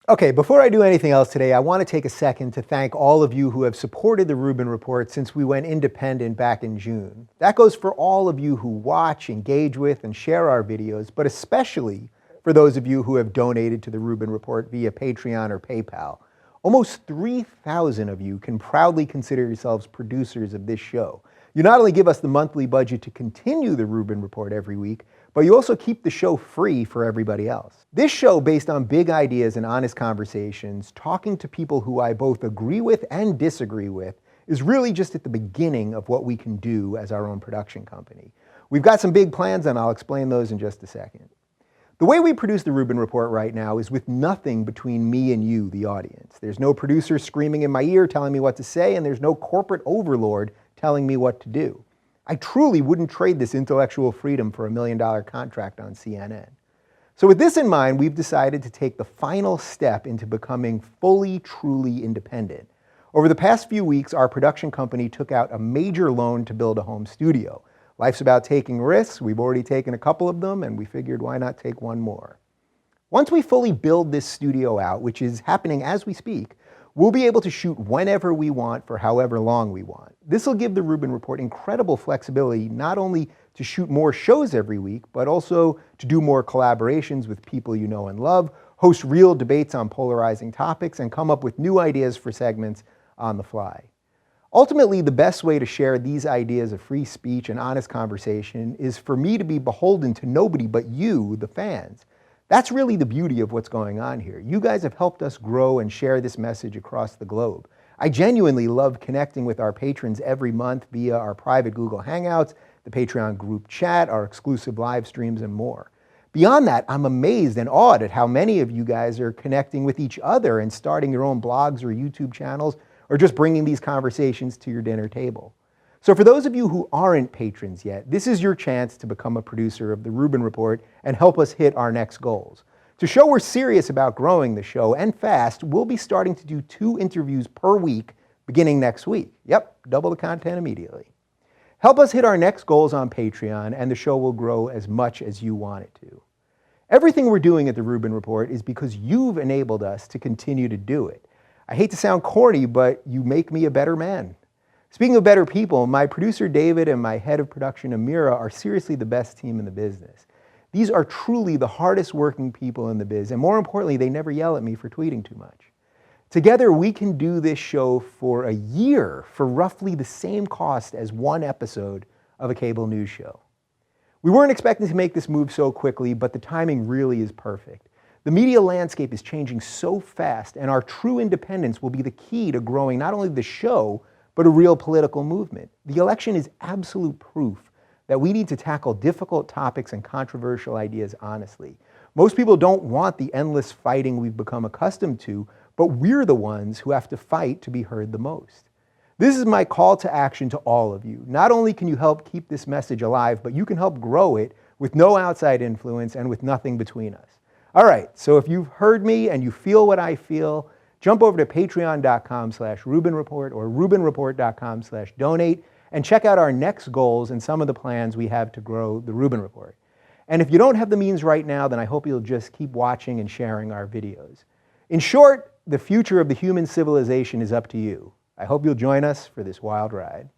Okay, before I do anything else today, I want to take a second to thank all of you who have supported the Rubin Report since we went independent back in June. That goes for all of you who watch, engage with, and share our videos, but especially for those of you who have donated to the Rubin Report via Patreon or PayPal. Almost 3,000 of you can proudly consider yourselves producers of this show. You not only give us the monthly budget to continue the Rubin Report every week, but you also keep the show free for everybody else. This show, based on big ideas and honest conversations, talking to people who I both agree with and disagree with, is really just at the beginning of what we can do as our own production company. We've got some big plans, and I'll explain those in just a second. The way we produce the Rubin Report right now is with nothing between me and you, the audience. There's no producer screaming in my ear telling me what to say, and there's no corporate overlord telling me what to do. I truly wouldn't trade this intellectual freedom for $1 million contract on CNN. So with this in mind, we've decided to take the final step into becoming fully, truly independent. Over the past few weeks, our production company took out a major loan to build a home studio. Life's about taking risks. We've already taken a couple of them, and we figured why not take one more. Once we fully build this studio out, which is happening as we speak, we'll be able to shoot whenever we want for however long we want. This will give the Rubin Report incredible flexibility, not only to shoot more shows every week, but also to do more collaborations with people you know and love, host real debates on polarizing topics, and come up with new ideas for segments on the fly. Ultimately, the best way to share these ideas of free speech and honest conversation is for me to be beholden to nobody but you, the fans. That's really the beauty of what's going on here. You guys have helped us grow and share this message across the globe. I genuinely love connecting with our patrons every month via our private Google Hangouts, the Patreon group chat, our exclusive live streams, and more. Beyond that, I'm amazed and awed at how many of you guys are connecting with each other and starting your own blogs or YouTube channels, or just bringing these conversations to your dinner table. So for those of you who aren't patrons yet, this is your chance to become a producer of the Rubin Report and help us hit our next goals. To show we're serious about growing the show, and fast, we'll be starting to do 2 interviews per week beginning next week. Yep, double the content immediately. Help us hit our next goals on Patreon, and the show will grow as much as you want it to. Everything we're doing at the Rubin Report is because you've enabled us to continue to do it. I hate to sound corny, but you make me a better man. Speaking of better people, my producer David and my head of production Amira are seriously the best team in the business. These are truly the hardest working people in the biz, and more importantly, they never yell at me for tweeting too much. Together, we can do this show for a year for roughly the same cost as one episode of a cable news show. We weren't expecting to make this move so quickly, but the timing really is perfect. The media landscape is changing so fast, and our true independence will be the key to growing not only the show, but a real political movement. The election is absolute proof that we need to tackle difficult topics and controversial ideas honestly. Most people don't want the endless fighting we've become accustomed to, but we're the ones who have to fight to be heard the most. This is my call to action to all of you. Not only can you help keep this message alive, but you can help grow it with no outside influence and with nothing between us. All right, so if you've heard me and you feel what I feel, jump over to patreon.com/RubinReport or RubinReport.com/donate and check out our next goals and some of the plans we have to grow the Rubin Report. And if you don't have the means right now, then I hope you'll just keep watching and sharing our videos. In short, the future of the human civilization is up to you. I hope you'll join us for this wild ride.